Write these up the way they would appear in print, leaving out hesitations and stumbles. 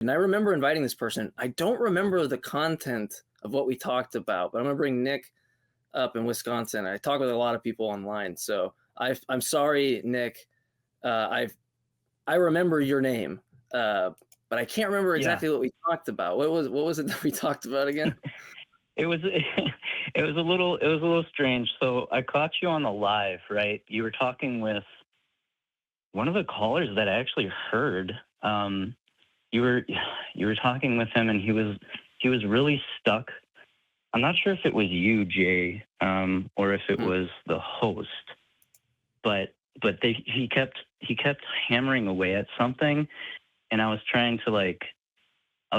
And I remember inviting this person. I don't remember the content of what we talked about, but I'm going to bring Nick up in Wisconsin. I talk with a lot of people online. So I'm sorry, Nick. I remember your name, but I can't remember exactly what we talked about. What was it that we talked about again? It was a little strange. So I caught you on the live, right? You were talking with one of the callers that I actually heard. You were talking with him, and he was really stuck. I'm not sure if it was you, Jay, or if it was the host, but he kept hammering away at something, and I was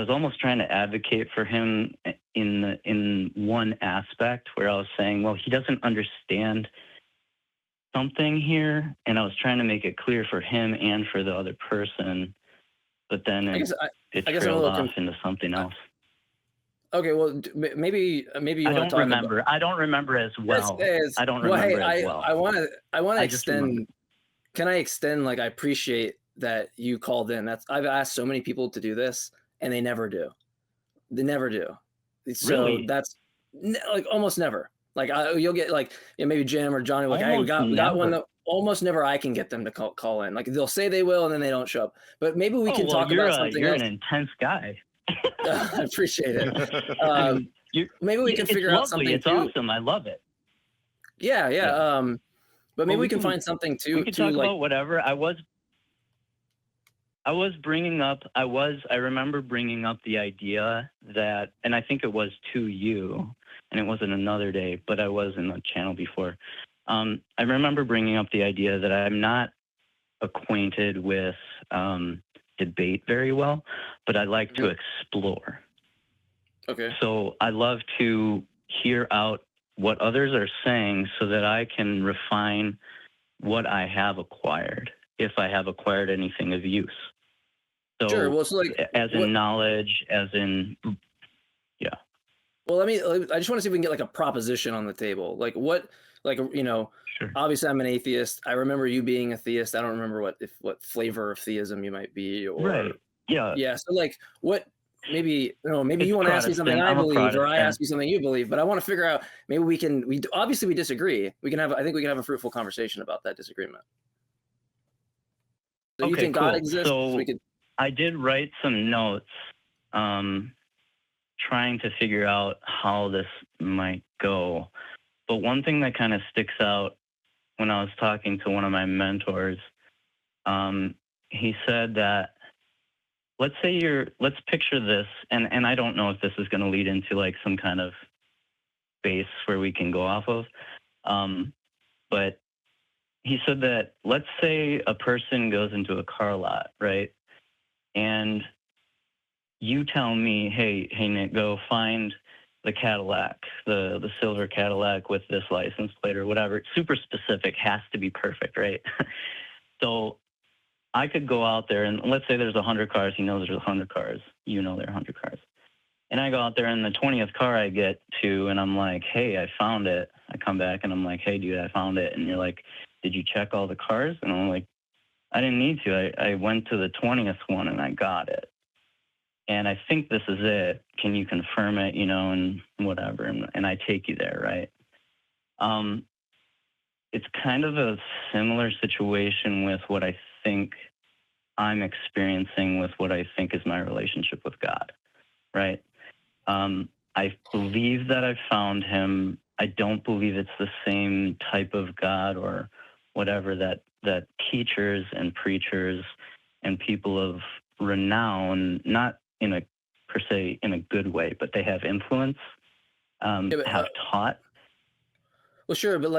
almost trying to advocate for him in one aspect where I was saying, well, he doesn't understand something here, and I was trying to make it clear for him and for the other person. But then it trailed off into something else. Okay, well, maybe you want to talk about... I don't remember as well. I don't remember as well. I want to extend. Can I extend? Like, I appreciate that you called in. I've asked so many people to do this, and they never do. They never do. So really? That's like almost never. Like you'll get like maybe Jim or Johnny. Like, hey, we got one that almost never I can get them to call in. Like they'll say they will, and then they don't show up. But maybe we can talk about something else. You're an intense guy. I appreciate it. Maybe we can figure out something. It's awesome. I love it. Yeah. But maybe we can find something too. We can talk about whatever. I remember bringing up the idea that, and I think it was to you, and it wasn't another day, but I was in the channel before. I remember bringing up the idea that I'm not acquainted with debate very well, but I like to explore. Okay. So I love to hear out what others are saying so that I can refine what I have acquired, if I have acquired anything of use. So, sure. Well, so like, as in knowledge, as in, yeah. Well, I just want to see if we can get like a proposition on the table. Like what, like, Sure. Obviously I'm an atheist. I remember you being a theist. I don't remember what flavor of theism you might be, or right. Yeah. Yeah. So like what, maybe you want to ask me something I I'm believe, or I ask you something you believe, but I want to figure out, maybe we obviously we disagree. I think we can have a fruitful conversation about that disagreement. So you think God exists? So I did write some notes, trying to figure out how this might go. But one thing that kind of sticks out when I was talking to one of my mentors, he said that, let's picture this, and I don't know if this is going to lead into like some kind of base where we can go off of, but he said that, let's say a person goes into a car lot, right? And you tell me, hey Nick, go find the Cadillac, the silver Cadillac with this license plate or whatever. It's super specific, has to be perfect, right? So I could go out there, and let's say there's 100 cars. He knows there's 100 cars. You know there are 100 cars. And I go out there, and the 20th car I get to, and I'm like, hey, I found it. I come back, and I'm like, hey, dude, I found it. And you're like, did you check all the cars? And I'm like, I didn't need to. I went to the 20th one, and I got it. And I think this is it. Can you confirm it, and whatever. And I take you there, right? It's kind of a similar situation with what I think I'm experiencing with what I think is my relationship with God, right? I believe that I've found him. I don't believe it's the same type of God or whatever that teachers and preachers and people of renown, not in a per se in a good way, but they have influence, have taught. Well, sure, but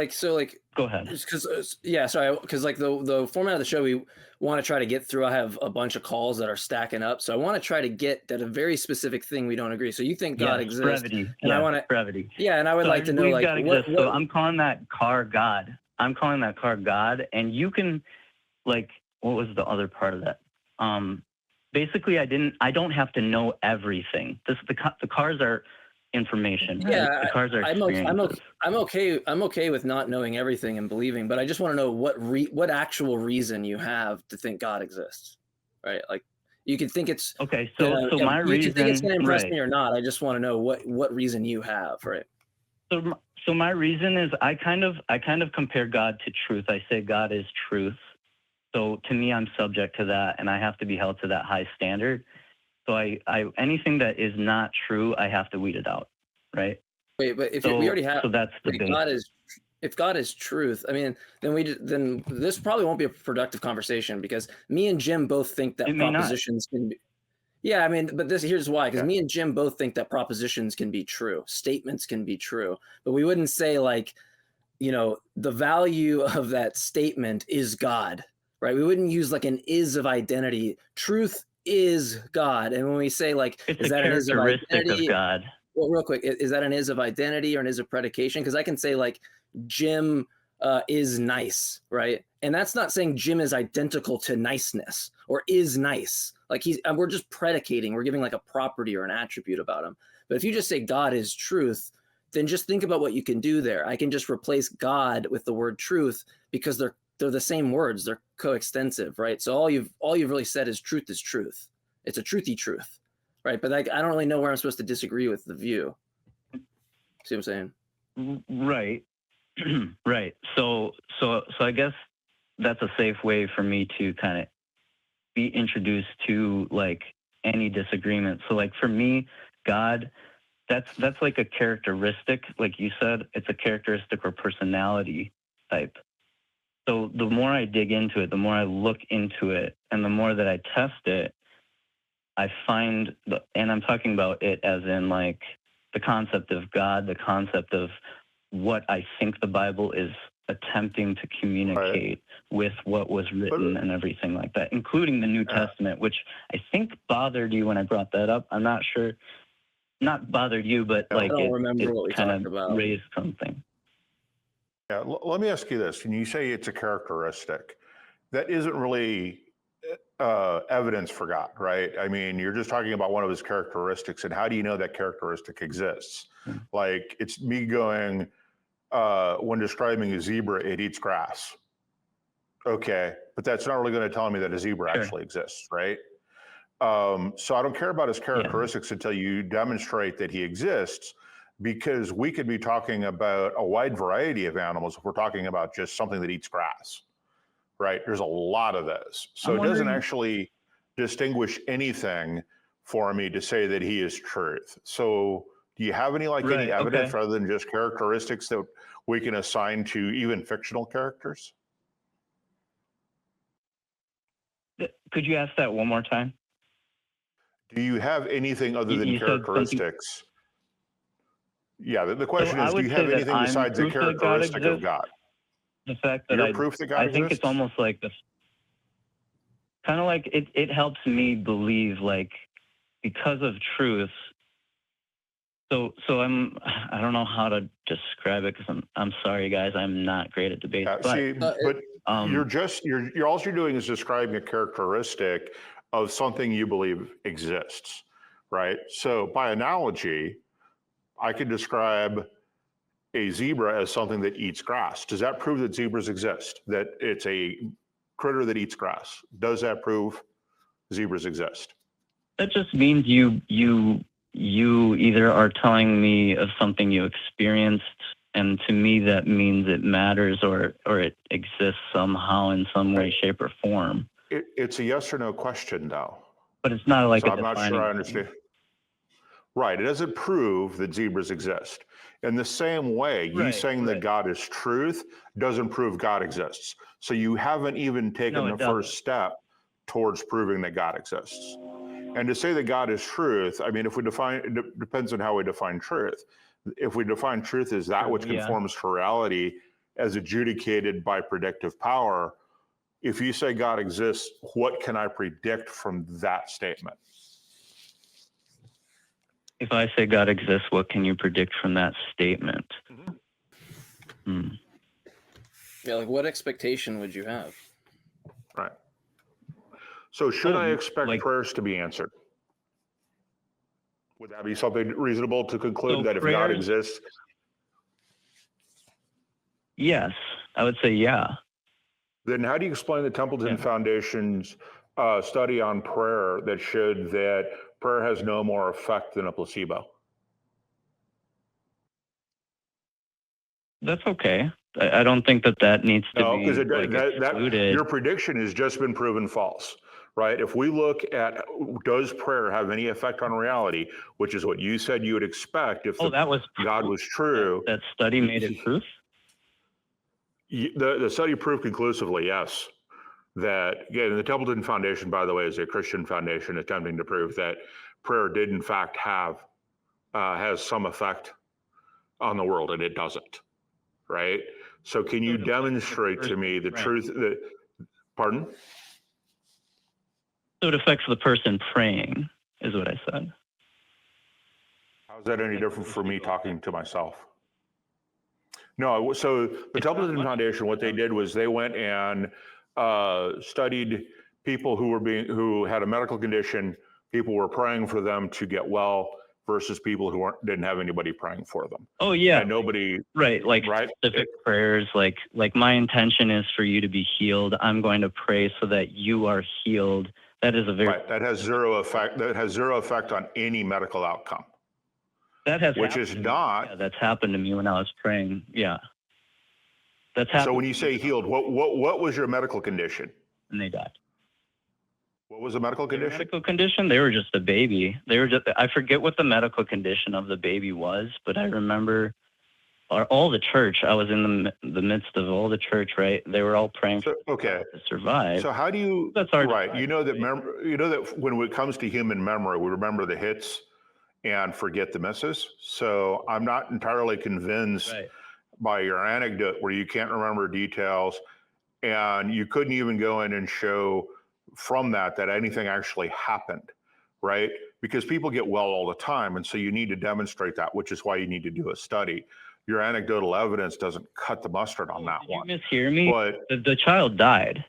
go ahead. Because like the format of the show, we want to try to get through. I have a bunch of calls that are stacking up, so I want to try to get at a very specific thing we don't agree. So you think God exists, brevity, and I want to brevity. Yeah, and I would like to know what. So I'm calling that car God. And you can, like, what was the other part of that? Basically, I don't have to know everything. The cars are information. Yeah, right? The cars are experiences. I'm okay with not knowing everything and believing, but I just want to know what actual reason you have to think God exists, right? Like, You could think it's okay. So my you reason, can think it's going to impress right? me or not. I just want to know what reason you have, right? So my reason is I kind of compare God to truth. I say God is truth. So to me, I'm subject to that, and I have to be held to that high standard. So I anything that is not true, I have to weed it out, right? Wait, but if So we already have, so that's the base. if God is truth, I mean, then this probably won't be a productive conversation because me and Jim both think that It may not. propositions can be. Yeah, I mean, but here's why, because Yeah. me and Jim both think that propositions can be true, statements can be true, but we wouldn't say like, the value of that statement is God, right? We wouldn't use like an is of identity. Truth is God, and when we say like, It's is a that an is of characteristic identity? of God. Well, real quick, is that an is of identity or an is of predication? Because I can say like Jim is nice, right? And that's not saying Jim is identical to niceness or is nice. Like we're just predicating, we're giving like a property or an attribute about him. But if you just say God is truth, then just think about what you can do there. I can just replace God with the word truth because they're the same words, they're coextensive, right? So all you've really said is truth is truth. It's a truthy truth. Right, but I don't really know where I'm supposed to disagree with the view. See what I'm saying? Right, right. So I guess that's a safe way for me to kind of be introduced to like any disagreement. So like for me, God, that's like a characteristic, like you said, it's a characteristic or personality type. So the more I dig into it, the more I look into it, and the more that I test it, I find, and I'm talking about it as in like the concept of God, the concept of what I think the Bible is attempting to communicate with what was written and everything like that, including the New Testament, which I think bothered you when I brought that up. I'm not sure, not bothered you, but like I don't remember what we kind talked of about. raised something. Yeah, let me ask you this. When you say it's a characteristic, that isn't really evidence for God, right? I mean, you're just talking about one of his characteristics, and how do you know that characteristic exists? Like, it's me going, when describing a zebra, it eats grass. Okay, but that's not really going to tell me that a zebra actually exists, right? So I don't care about his characteristics until you demonstrate that he exists, because we could be talking about a wide variety of animals if we're talking about just something that eats grass. Right, there's a lot of those. So it doesn't actually distinguish anything for me to say that he is truth. So do you have any any evidence rather than just characteristics that we can assign to even fictional characters? Could you ask that one more time? Do you have anything other than characteristics? Yeah, the question is, do you have anything besides the characteristic of God? The fact that I think it's almost like this, kind of like it helps me believe, like, because of truth. So I don't know how to describe it, because I'm sorry guys, I'm not great at debate. You're all you're doing is describing a characteristic of something you believe exists, right? So by analogy, I could describe a zebra as something that eats grass. Does that prove that zebras exist? That it's a critter that eats grass? Does that prove zebras exist? That just means you either are telling me of something you experienced, and to me that means it matters, or it exists somehow in some way, shape, or form. It's a yes or no question, though. But it's not like I'm not sure I understand. Right, it doesn't prove that zebras exist. In the same way, you saying that God is truth doesn't prove God exists. So you haven't even taken the first step towards proving that God exists. And to say that God is truth, I mean, if we define, it depends on how we define truth. If we define truth as that which conforms to reality as adjudicated by predictive power, if you say God exists, what can I predict from that statement? If I say God exists, what can you predict from that statement? Yeah, like what expectation would you have? Right. So should I expect prayers to be answered? Would that be something reasonable to conclude, that if God exists? Yes, I would say yeah. Then how do you explain the Templeton Foundation's study on prayer that showed that prayer has no more effect than a placebo. That's okay. I don't think that needs to No, be because excluded. your prediction has just been proven false, right? If we look at does prayer have any effect on reality, which is what you said you would expect if that was God was true. That study made it proof? The study proved conclusively, yes, that, again, the Templeton Foundation, by the way, is a Christian foundation attempting to prove that prayer did in fact has some effect on the world, and it doesn't, right? So can you demonstrate to me the truth that, pardon? So it affects the person praying, is what I said. How's that any different from me talking to myself? No, so the Templeton Foundation, what they did was they went and studied people who had a medical condition. People were praying for them to get well versus people who didn't have anybody praying for them. Oh yeah, and nobody specific prayers like my intention is for you to be healed. I'm going to pray so that you are healed. That is that has zero effect. That has zero effect on any medical outcome. That has which is not. Yeah, that's happened to me when I was praying. Yeah, that's happened. So when you say healed, what was your medical condition? And they died. What was the medical condition? Medical condition? They were just a baby. I forget what the medical condition of the baby was, but I remember all the church. I was in the midst of all the church, right? They were all praying for to survive. So how do you? That's hard. Right. You know that when it comes to human memory, we remember the hits and forget the misses. So I'm not entirely convinced by your anecdote where you can't remember details, and you couldn't even go in and show from that anything actually happened, right? Because people get well all the time, and so you need to demonstrate that, which is why you need to do a study. Your anecdotal evidence doesn't cut the mustard on that one. Did you mishear me? But the child died.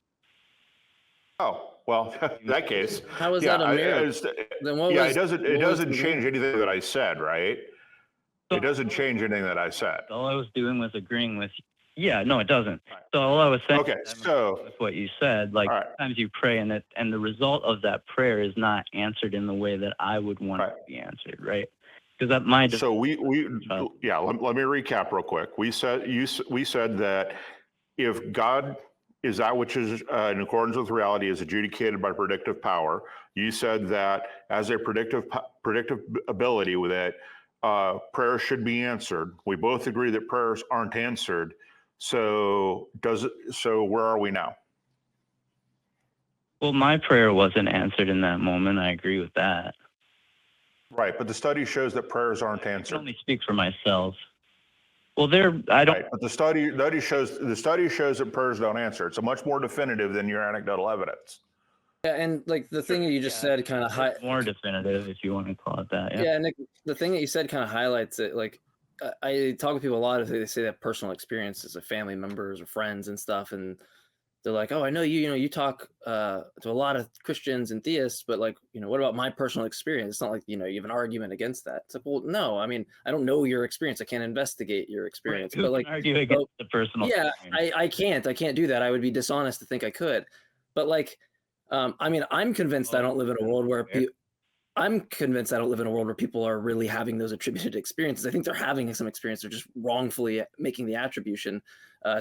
Oh, well, in that case, how was that a miracle? It doesn't change anything that I said, right? It doesn't change anything that I said. All I was doing was agreeing with you. Yeah, no, it doesn't. So all I was saying with what you said, sometimes you pray and the result of that prayer is not answered in the way that I would want it to be answered, right? Because that might. So let me recap real quick. We said that if God is that which is in accordance with reality is adjudicated by predictive power, you said that as a predictive ability with it, prayers should be answered. We both agree that prayers aren't answered. So where are we now? Well, my prayer wasn't answered in that moment. I agree with that. Right, but the study shows that prayers aren't answered. I can only speak for myself. Well, but the study shows that prayers don't answer. It's a much more definitive than your anecdotal evidence. Yeah, and the thing that you just said kind of more definitive, if you want to call it that. Yeah, Nick, the thing that you said kind of highlights it. I talk with people a lot if they say that personal experiences of family members or friends and stuff, and they're like, "Oh, I know you talk to a lot of Christians and theists, but what about my personal experience?" It's not like you have an argument against that. It's like, well, no, I mean, I don't know your experience. I can't investigate your experience. Right. But argue against the personal. Yeah, I can't do that. I would be dishonest to think I could. But I mean, I'm convinced I don't live in a world where people are really having those attributed experiences. I think they're having some experience. They're just wrongfully making the attribution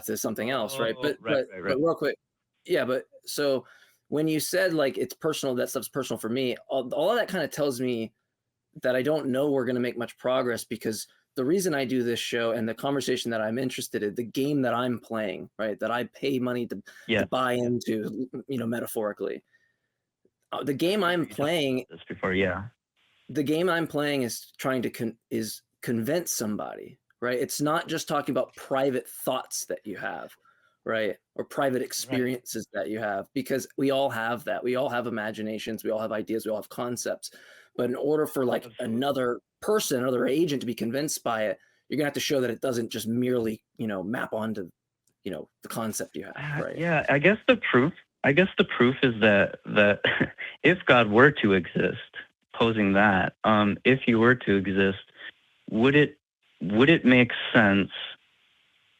to something else, right? But real quick, but so when you said it's personal, that stuff's personal for me, all of that kind of tells me that I don't know we're going to make much progress, because the reason I do this show and the conversation that I'm interested in, the game that I'm playing, right, that I pay money to buy into, metaphorically, the game I'm playing the game I'm playing is trying to convince somebody, right? It's not just talking about private thoughts that you have, right? Or private experiences that you have, because we all have that. We all have imaginations. We all have ideas. We all have concepts. But in order for another person, another agent to be convinced by it, you're gonna have to show that it doesn't just merely, map onto, the concept you have, right? Yeah, I guess the proof is that if God were to exist, posing that, if he were to exist, would it make sense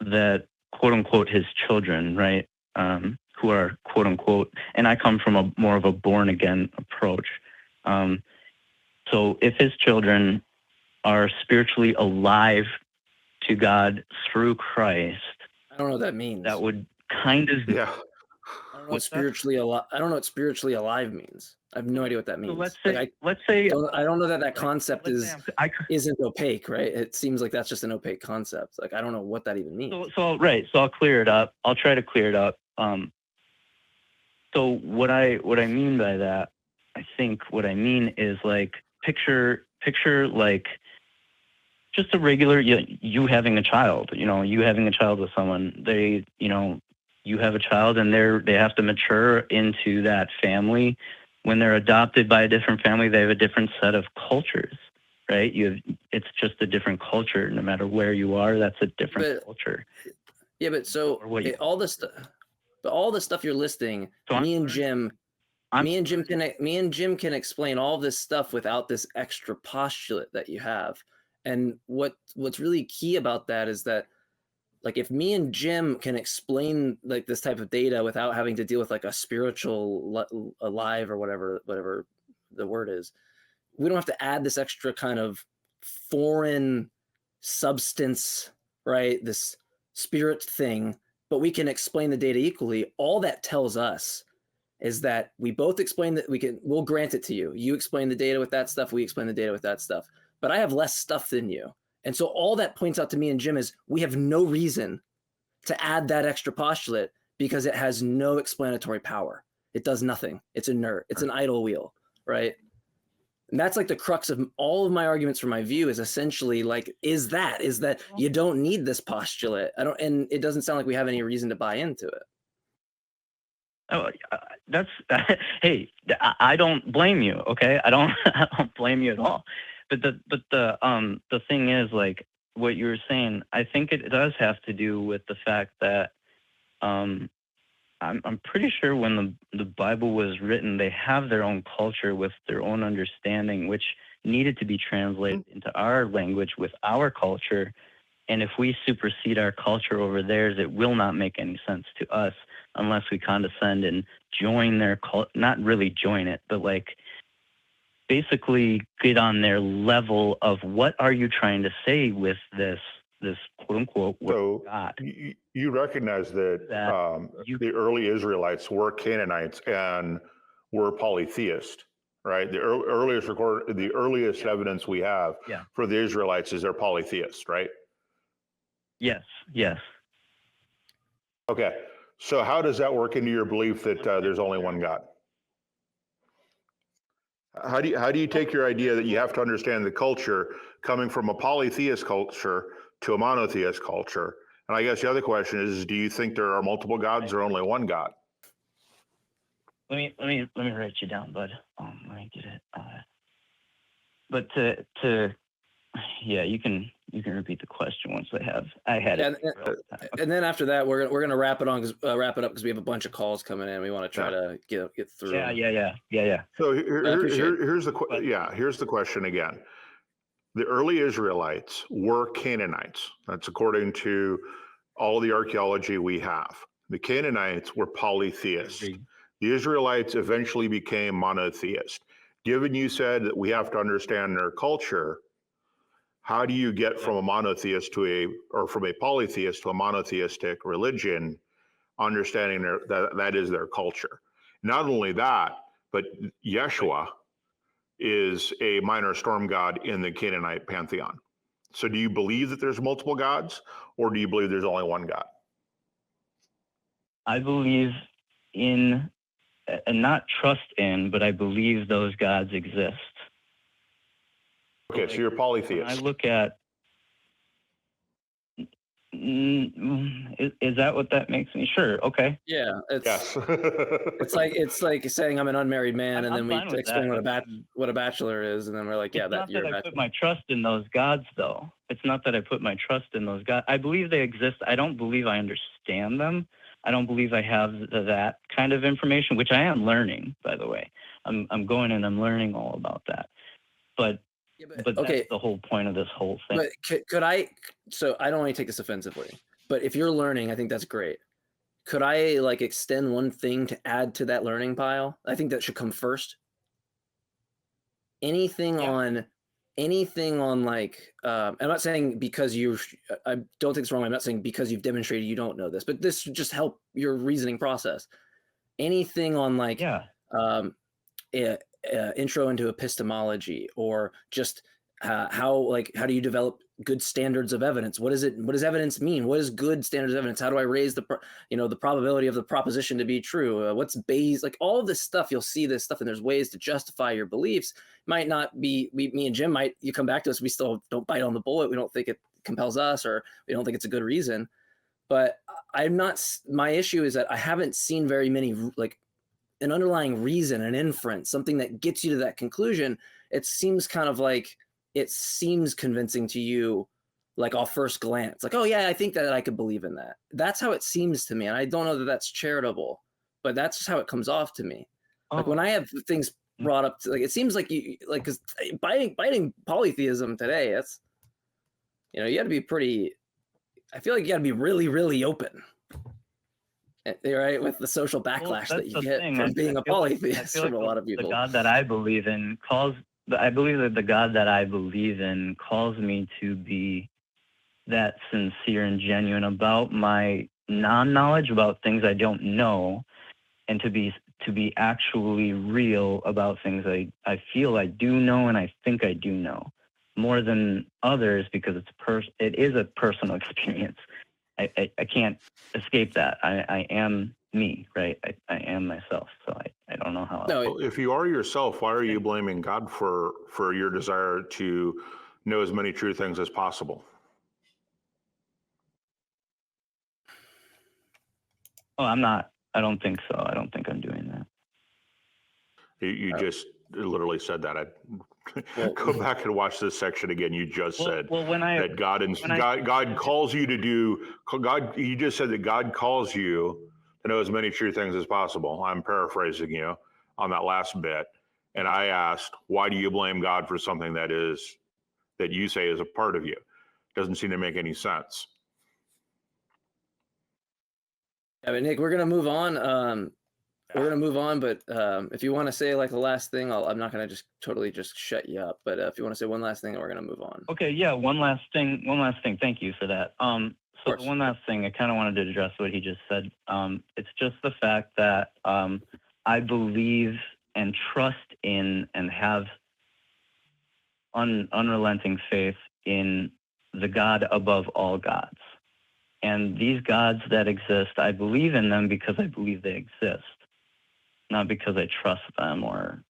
that, quote unquote, his children, right, who are quote unquote, and I come from a more of a born again approach. So if his children are spiritually alive to God through Christ, I don't know what that means. that would kind of Yeah. I don't know what spiritually alive. I don't know what spiritually alive means. I have no idea what that means. So let's say I don't know that concept let's isn't opaque, right? It seems like that's just an opaque concept. Like, I don't know what that even means. So I'll clear it up. I'll try to clear it up. So what I mean by that, I think what I mean is like picture like just a regular you having a child. You having a child with someone. You have a child and they have to mature into that family. When they're adopted by a different family, they have a different set of cultures, right? It's just a different culture. No matter where you are, that's a different culture. Yeah, but so all the stuff you're listing, so me and Jim can explain all this stuff without this extra postulate that you have. And what's really key about that is that, like, if me and Jim can explain like this type of data without having to deal with like a spiritual alive or whatever the word is, we don't have to add this extra kind of foreign substance, right? This spirit thing, but we can explain the data equally. All that tells us is that we both explain that we'll grant it to you. You explain the data with that stuff. We explain the data with that stuff, but I have less stuff than you. And so all that points out to me and Jim is we have no reason to add that extra postulate because it has no explanatory power. It does nothing. It's inert. It's an idle wheel, right? And that's like the crux of all of my arguments for my view is essentially like, is that you don't need this postulate. And it doesn't sound like we have any reason to buy into it. Oh, hey, I don't blame you. Okay. I don't blame you at all. But the thing is, like what you were saying, I think it does have to do with the fact that I'm pretty sure when the Bible was written, they have their own culture with their own understanding, which needed to be translated into our language with our culture. And if we supersede our culture over theirs, it will not make any sense to us unless we condescend and join their culture, not really join it, but like basically get on their level of what are you trying to say with this quote unquote word of God. You recognize that the early Israelites were Canaanites and were polytheist, right? The earliest evidence we have for the Israelites is they're polytheist, right? Yes. Okay. So how does that work into your belief that there's only one God? How do you take your idea that you have to understand the culture coming from a polytheist culture to a monotheist culture? And I guess the other question is, do you think there are multiple gods or only one God? Let me write you down, bud. Let me get it. But to you can repeat the question once I had it. And then after that, we're gonna wrap it up because we have a bunch of calls coming in. We want to try to get through. Yeah. So here's the question again. The early Israelites were Canaanites. That's according to all the archaeology we have. The Canaanites were polytheists. The Israelites eventually became monotheist. Given you said that we have to understand their culture, how do you get from a monotheist from a polytheist to a monotheistic religion, understanding that is their culture? Not only that, but Yeshua is a minor storm god in the Canaanite pantheon. So do you believe that there's multiple gods, or do you believe there's only one God? I believe in, and not trust in, but I believe those gods exist. Okay, so you're polytheist. I look at, is that what that makes me? Sure. Okay. Yeah. Yes. it's like saying I'm an unmarried man, and then we explain what a bachelor is, and then we're like, I put my trust in those gods, though. It's not that I put my trust in those gods. I believe they exist. I don't believe I understand them. I don't believe I have that kind of information, which I am learning, by the way. I'm going and I'm learning all about that. But okay, that's the whole point of this whole thing. But could I? So I don't want to take this offensively, but if you're learning, I think that's great. could I like extend one thing to add to that learning pile? I think that should come first. Anything on like, I'm not saying because I don't think it's wrong. I'm not saying because you've demonstrated you don't know this, but this should just help your reasoning process. Anything on like, intro into epistemology, or just how do you develop good standards of evidence? What does evidence mean? What is good standards of evidence? How do I raise the probability of the proposition to be true? What's Bayes? Like all this stuff, you'll see this stuff, and there's ways to justify your beliefs. Might not be me and Jim you come back to us, we still don't bite on the bullet. We don't think it compels us, or we don't think it's a good reason. But my issue is that I haven't seen very many like an underlying reason, an inference, something that gets you to that conclusion. It seems kind of like it seems convincing to you, like off first glance, like, oh yeah, I think that I could believe in that. That's how it seems to me. And I don't know that that's charitable, but that's just how it comes off to me. Like when I have things brought up, like it seems like you like, because biting polytheism today, that's, you got to be pretty, I feel like you got to be really, really open. Right, with the social backlash that you get from being a polytheist from a lot of people. The God that I believe in I believe that the God that I believe in calls me to be that sincere and genuine about my non-knowledge, about things I don't know, and to be actually real about things I feel I do know and I think I do know, more than others, because it is a personal experience. I can't escape that. I am me, right? I am myself. So I don't know how. Well, if you are yourself, why are you blaming God for your desire to know as many true things as possible? Oh, I'm not. I don't think so. I don't think I'm doing that. You just literally said that. Go back and watch this section again. You just said that God calls you to do. God, you just said that God calls you to know as many true things as possible. I'm paraphrasing you on that last bit, and I asked, why do you blame God for something that you say is a part of you? Doesn't seem to make any sense. Yeah, but Nick, we're gonna move on. But if you want to say like the last thing, I'm not gonna just totally just shut you up. But if you want to say one last thing, we're gonna move on. Okay, yeah, one last thing. Thank you for that. So one last thing, I kind of wanted to address what he just said. It's just the fact that I believe and trust in and have unrelenting faith in the God above all gods. And these gods that exist, I believe in them because I believe they exist, not because I trust them or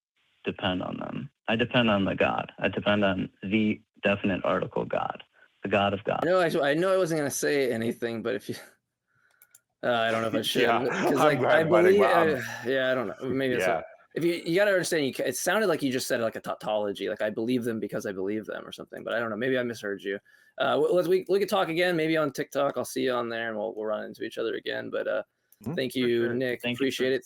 depend on them. I depend on the God. I depend on the definite article God, the God of God. No, I know I wasn't going to say anything, but if you, I don't know if I should. Yeah, because like I believe, yeah, I don't know. Maybe it's if you got to understand, it sounded like you just said like a tautology, like I believe them because I believe them or something. But I don't know. Maybe I misheard you. We could talk again, maybe on TikTok. I'll see you on there, and we'll run into each other again. But thank you, Nick. Appreciate it.